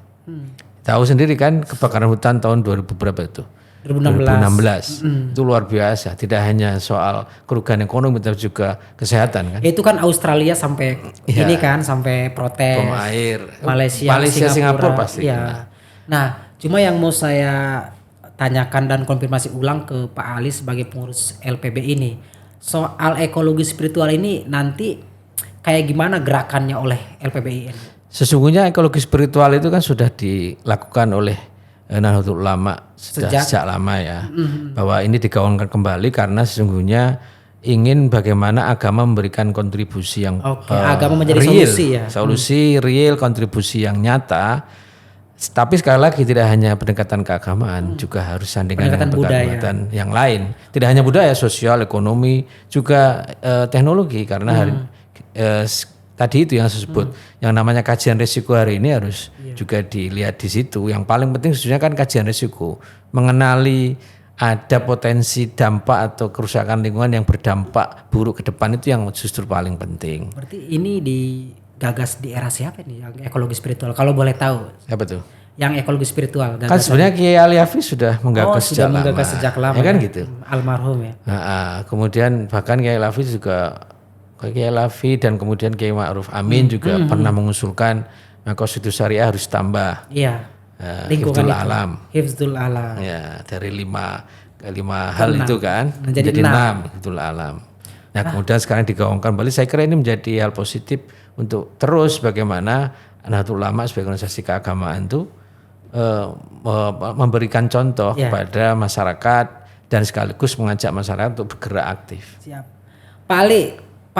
Tahu sendiri kan kebakaran hutan tahun 2000 berapa itu? 2016. Itu luar biasa. Tidak hanya soal kerugian ekonomi tapi juga kesehatan kan. Itu kan Australia sampai ini kan sampai protes. Bom air. Malaysia Singapura pasti. Ya. Nah, cuma yang mau saya tanyakan dan konfirmasi ulang ke Pak Ali sebagai pengurus LPB ini, soal ekologi spiritual ini nanti kayak gimana gerakannya oleh LPBI ini? Sesungguhnya ekologi spiritual itu kan sudah dilakukan oleh Nahdlatul Ulama sejak lama ya, bahwa ini digaungkan kembali karena sesungguhnya ingin bagaimana agama memberikan kontribusi yang agama menjadi real, solusi ya, real, kontribusi yang nyata. Tapi sekali lagi tidak hanya pendekatan keagamaan, juga harus sandingan dengan pendekatan yang lain. Tidak hanya budaya, sosial, ekonomi, juga teknologi karena tadi itu yang saya sebut, yang namanya kajian risiko hari ini harus juga dilihat di situ. Yang paling penting sebenarnya kan kajian risiko, mengenali ada potensi dampak atau kerusakan lingkungan yang berdampak buruk ke depan, itu yang justru paling penting. Berarti ini digagas di era siapa nih yang ekologi spiritual? Kalau boleh tahu. Apa tuh? Yang ekologi spiritual. Kan sebenarnya Kiai Ali Hafiz sudah menggagas sejak lama. Ya kan gitu. Almarhum ya. Kemudian bahkan Kiai Ali Hafiz juga, Kiai Lafi dan kemudian Kiai Ma'ruf Amin juga pernah mengusulkan konstitusi syariah harus tambah. Iya. Hifdzul alam. Hifdzul alam. Ya, dari lima hal itu kan menjadi 6 hifdzul alam. Nah, kemudian sekarang digaungkan kembali. Saya kira ini menjadi hal positif untuk terus bagaimana Nahdlatul Ulama sebagai organisasi keagamaan itu memberikan contoh kepada masyarakat dan sekaligus mengajak masyarakat untuk bergerak aktif. Siap. Pak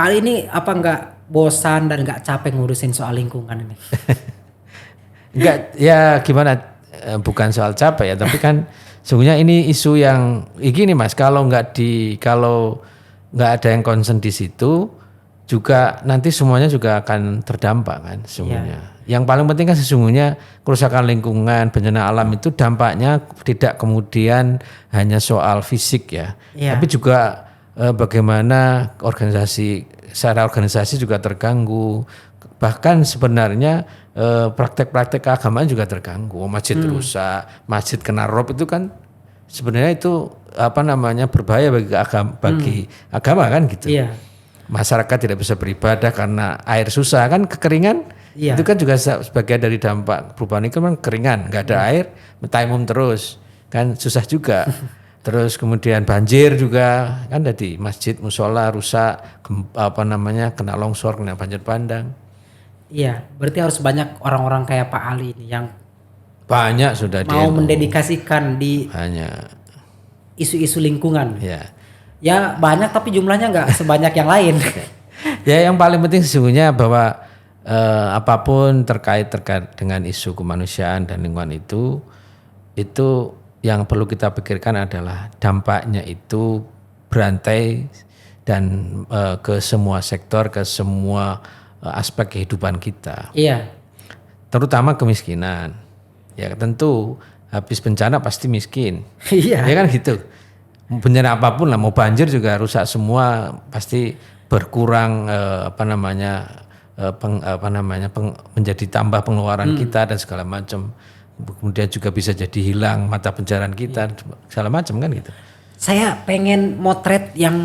Ali ini apa enggak bosan dan enggak capek ngurusin soal lingkungan ini? Enggak, ya gimana, bukan soal capek ya, tapi kan sesungguhnya ini isu yang gini Mas, kalau enggak ada yang concern di situ juga nanti semuanya juga akan terdampak kan sesungguhnya. Yang paling penting kan sesungguhnya kerusakan lingkungan, bencana alam itu dampaknya tidak kemudian hanya soal fisik ya. Tapi juga bagaimana secara organisasi juga terganggu. Bahkan sebenarnya praktek-praktek keagamaan juga terganggu. Masjid rusak, masjid kena rob, itu kan sebenarnya itu berbahaya bagi agama kan gitu. Masyarakat tidak bisa beribadah karena air susah kan, kekeringan. Itu kan juga sebagian dari dampak perubahan iklim kan, kekeringan, nggak ada air, tayamum terus kan susah juga. Terus kemudian banjir juga kan, tadi masjid musola rusak, kena longsor, kena banjir bandang. Iya, berarti harus banyak orang-orang kayak Pak Ali ini yang banyak sudah mau mendedikasikan di isu-isu lingkungan. Ya banyak, tapi jumlahnya nggak sebanyak yang lain. Ya yang paling penting sesungguhnya bahwa apapun terkait dengan isu kemanusiaan dan lingkungan itu yang perlu kita pikirkan adalah dampaknya itu berantai dan ke semua sektor, ke semua aspek kehidupan kita. Iya. Terutama kemiskinan. Ya tentu habis bencana pasti miskin. Iya. Ya kan gitu. Bencana apapun lah, mau banjir juga rusak semua, pasti berkurang menjadi tambah pengeluaran kita dan segala macam. Kemudian juga bisa jadi hilang mata pencarian kita, segala macam kan gitu. Saya pengen motret yang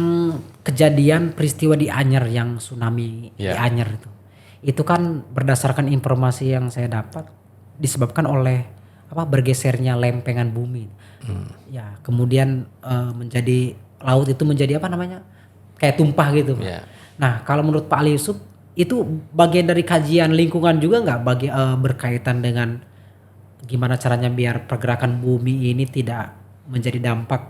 kejadian peristiwa di Anyer, yang tsunami di Anyer itu. Itu kan berdasarkan informasi yang saya dapat disebabkan oleh bergesernya lempengan bumi. Ya, kemudian menjadi laut itu menjadi kayak tumpah gitu. Nah, kalau menurut Pak Ali Yusuf itu bagian dari kajian lingkungan juga nggak berkaitan dengan gimana caranya biar pergerakan bumi ini tidak menjadi dampak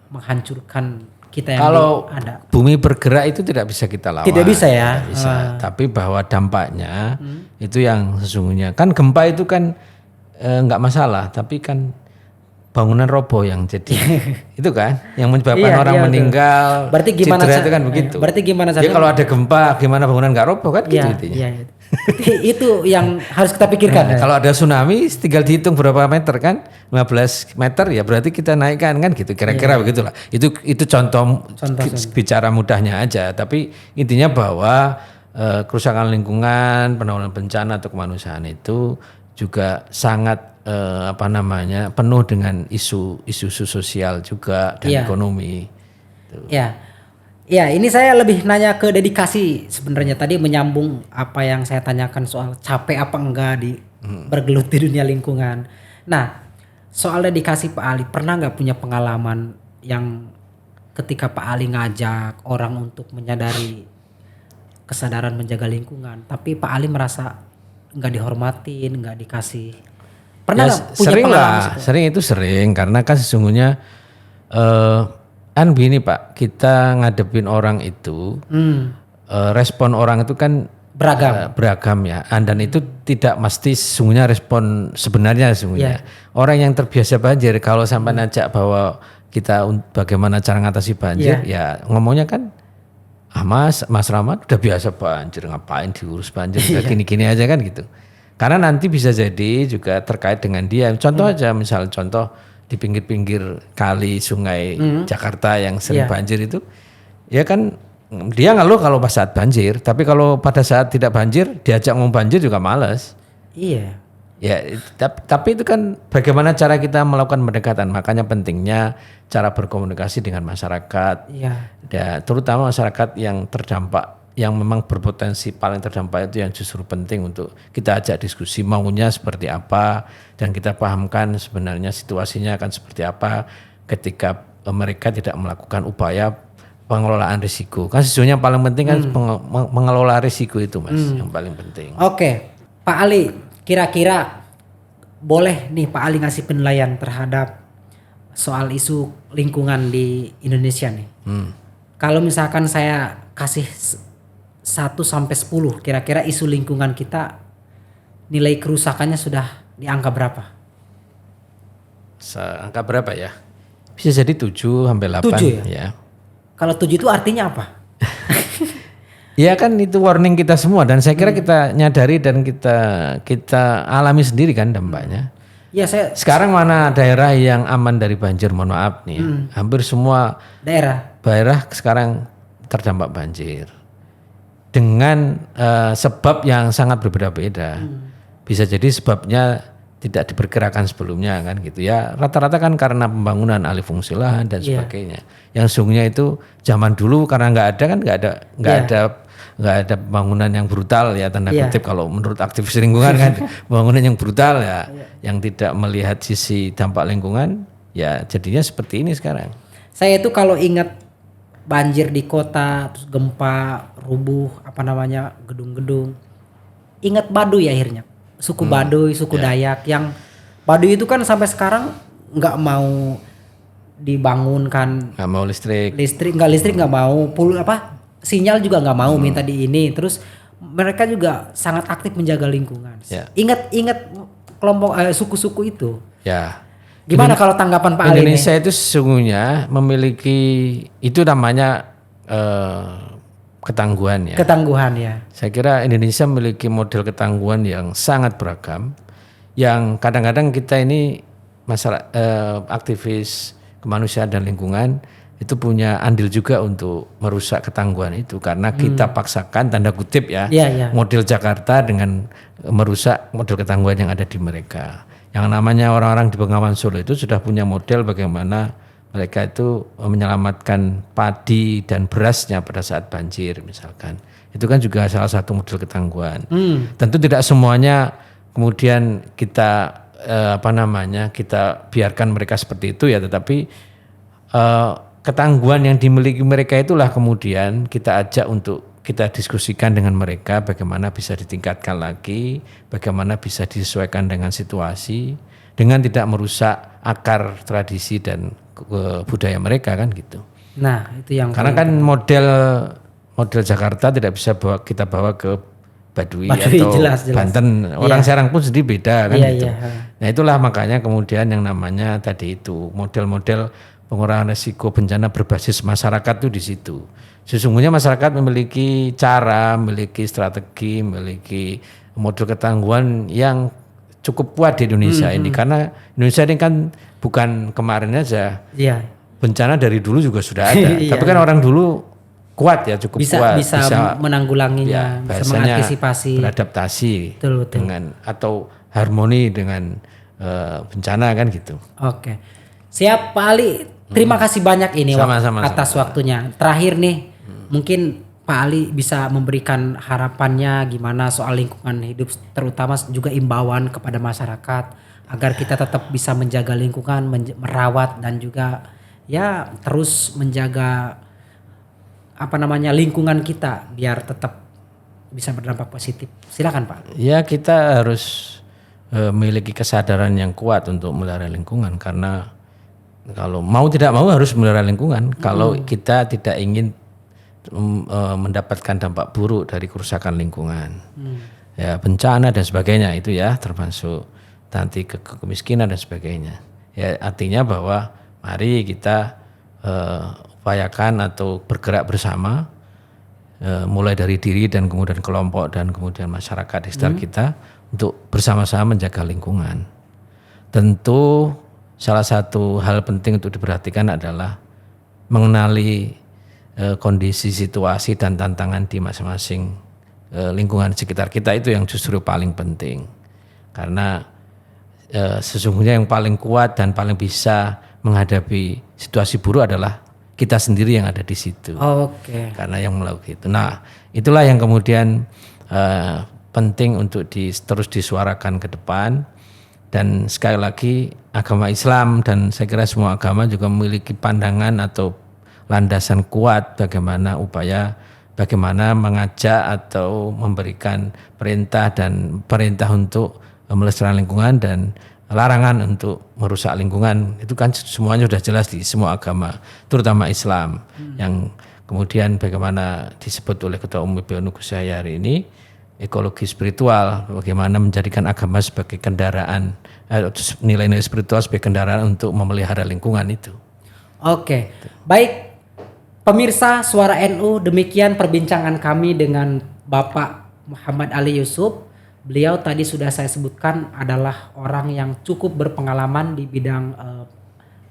menghancurkan kita yang ada. Bumi bergerak itu tidak bisa kita lawan. Tidak bisa ya. Tidak bisa. Tapi bahwa dampaknya itu yang sesungguhnya kan, gempa itu kan nggak masalah, tapi kan bangunan roboh yang jadi itu kan yang menyebabkan orang meninggal. Berarti gimana cedera itu kan begitu. Berarti gimana caranya? Ya kalau ada gempa gimana bangunan nggak roboh kan gitu intinya. Itu yang harus kita pikirkan. Kalau ada tsunami tinggal dihitung berapa meter kan, 15 meter ya berarti kita naikkan kan gitu, kira-kira begitulah. Itu contoh bicara mudahnya aja, tapi intinya bahwa kerusakan lingkungan, penanggulangan bencana atau kemanusiaan itu juga sangat penuh dengan isu sosial juga dan ekonomi. Tuh. Ya. Ya, ini saya lebih nanya ke dedikasi sebenarnya, tadi menyambung apa yang saya tanyakan soal capek apa enggak di bergelut di dunia lingkungan. Nah, soal dedikasi Pak Ali, pernah nggak punya pengalaman yang ketika Pak Ali ngajak orang untuk menyadari kesadaran menjaga lingkungan, tapi Pak Ali merasa nggak dihormatin, nggak dikasih? Pernah nggak punya sering pengalaman? lah, sering karena kan sesungguhnya kan begini Pak, kita ngadepin orang itu, respon orang itu kan beragam ya, dan itu tidak mesti sesungguhnya respon sebenarnya sesungguhnya. Orang yang terbiasa banjir kalau sampai ngajak bahwa kita bagaimana cara ngatasi banjir, ya ngomongnya kan, Mas Rahmat udah biasa banjir, ngapain diurus banjir, gini-gini aja kan gitu. Karena nanti bisa jadi juga terkait dengan dia. Contoh aja, misal contoh di pinggir-pinggir kali sungai Jakarta yang sering banjir itu, ya kan dia ngeluh kalau pas saat banjir, tapi kalau pada saat tidak banjir diajak ngomong banjir juga males. Iya. Ya, tapi itu kan bagaimana cara kita melakukan pendekatan, makanya pentingnya cara berkomunikasi dengan masyarakat, ya, terutama masyarakat yang terdampak, yang memang berpotensi paling terdampak itu yang justru penting untuk kita ajak diskusi maunya seperti apa dan kita pahamkan sebenarnya situasinya akan seperti apa ketika mereka tidak melakukan upaya pengelolaan risiko. Kan sesungguhnya paling penting kan mengelola risiko itu Mas, yang paling penting. Oke, Pak Ali, kira-kira boleh nih Pak Ali ngasih penilaian terhadap soal isu lingkungan di Indonesia nih. Kalau misalkan saya kasih 1 sampai 10, kira-kira isu lingkungan kita nilai kerusakannya sudah di angka berapa? Angka berapa ya? Bisa jadi 7 sampai 8 ya. Kalau 7 itu artinya apa? Ya kan itu warning kita semua dan saya kira kita nyadari dan kita alami sendiri kan dampaknya. Ya, sekarang mana daerah yang aman dari banjir, mohon maaf nih. Hampir semua daerah sekarang terdampak banjir. Dengan sebab yang sangat berbeda-beda. Bisa jadi sebabnya tidak diperkirakan sebelumnya kan gitu ya. Rata-rata kan karena pembangunan alih fungsi lahan dan sebagainya. Yang sungguhnya itu zaman dulu karena nggak ada kan nggak ada pembangunan yang brutal ya tanda kutip kalau menurut aktivis lingkungan kan pembangunan yang brutal ya, yang tidak melihat sisi dampak lingkungan ya jadinya seperti ini sekarang. Saya itu kalau ingat banjir di kota, terus gempa, rubuh gedung-gedung, ingat Baduy akhirnya, suku Baduy, suku Dayak yang Baduy itu kan sampai sekarang nggak mau dibangunkan, nggak mau listrik nggak mau, sinyal juga nggak mau, minta di ini, terus mereka juga sangat aktif menjaga lingkungan. Ingat kelompok suku-suku itu. Ya. Gimana kalau tanggapan Pak Ali? Indonesia itu sesungguhnya memiliki itu namanya ketangguhan ya. Ketangguhan ya. Saya kira Indonesia memiliki model ketangguhan yang sangat beragam, yang kadang-kadang kita ini masalah aktivis kemanusiaan dan lingkungan itu punya andil juga untuk merusak ketangguhan itu karena kita paksakan tanda kutip ya, model Jakarta dengan merusak model ketangguhan yang ada di mereka. Yang namanya orang-orang di Bengawan Solo itu sudah punya model bagaimana mereka itu menyelamatkan padi dan berasnya pada saat banjir misalkan. Itu kan juga salah satu model ketangguhan. Tentu tidak semuanya kemudian kita kita biarkan mereka seperti itu ya, tetapi ketangguhan yang dimiliki mereka itulah kemudian kita ajak untuk kita diskusikan dengan mereka bagaimana bisa ditingkatkan lagi, bagaimana bisa disesuaikan dengan situasi, dengan tidak merusak akar tradisi dan budaya mereka kan gitu. Nah itu yang karena kan model Jakarta tidak bisa kita bawa ke Baduy atau jelas. Banten, orang Serang pun sendiri beda kan gitu. Nah itulah makanya kemudian yang namanya tadi itu model-model pengurangan risiko bencana berbasis masyarakat itu di situ. Sesungguhnya masyarakat memiliki cara, memiliki strategi, memiliki model ketangguhan yang cukup kuat di Indonesia ini karena Indonesia ini kan bukan kemarin aja. Bencana dari dulu juga sudah ada. Tapi kan orang dulu kuat ya, cukup kuat bisa menanggulanginya, bisa mengantisipasi, beradaptasi dengan atau harmoni dengan bencana kan gitu. Oke. Siap Pak Ali. Terima kasih banyak ini Sama-sama, atas waktunya. Terakhir nih, mungkin Pak Ali bisa memberikan harapannya gimana soal lingkungan hidup, terutama juga imbauan kepada masyarakat agar kita tetap bisa menjaga lingkungan, merawat dan juga ya terus menjaga lingkungan kita biar tetap bisa berdampak positif. Silakan Pak. Ya kita harus memiliki kesadaran yang kuat untuk melihara lingkungan, karena kalau mau tidak mau harus melihara lingkungan. Kalau kita tidak ingin mendapatkan dampak buruk dari kerusakan lingkungan, ya bencana dan sebagainya itu ya, termasuk nanti kemiskinan dan sebagainya. Ya artinya bahwa mari kita upayakan atau bergerak bersama, mulai dari diri dan kemudian kelompok dan kemudian masyarakat di sekitar kita untuk bersama-sama menjaga lingkungan. Tentu salah satu hal penting untuk diperhatikan adalah mengenali kondisi, situasi dan tantangan di masing-masing lingkungan sekitar kita, itu yang justru paling penting. Karena sesungguhnya yang paling kuat dan paling bisa menghadapi situasi buruk adalah kita sendiri yang ada di situ. Oke. Karena yang melakukan itu. Nah, itulah yang kemudian penting untuk terus disuarakan ke depan. Dan sekali lagi agama Islam dan saya kira semua agama juga memiliki pandangan atau landasan kuat bagaimana mengajak atau memberikan perintah untuk melestarikan lingkungan dan larangan untuk merusak lingkungan. Itu kan semuanya sudah jelas di semua agama, terutama Islam. Yang kemudian bagaimana disebut oleh Ketua Umum PBNU Gus Yahya hari ini, ekologi spiritual, bagaimana menjadikan agama sebagai kendaraan, nilai-nilai spiritual sebagai kendaraan untuk memelihara lingkungan itu. Oke, baik pemirsa Suara NU, demikian perbincangan kami dengan Bapak Muhammad Ali Yusuf. Beliau tadi sudah saya sebutkan adalah orang yang cukup berpengalaman di bidang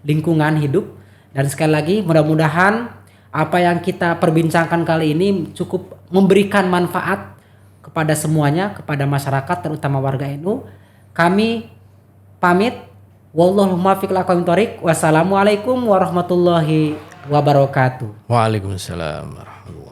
lingkungan hidup. Dan sekali lagi mudah-mudahan apa yang kita perbincangkan kali ini cukup memberikan manfaat kepada semuanya, kepada masyarakat terutama warga NU. Kami pamit. Wallahu muwaffiq ila aqwamit thoriq. Wassalamualaikum warahmatullahi wabarakatuh. Waalaikumsalam warahmatullahi wabarakatuh.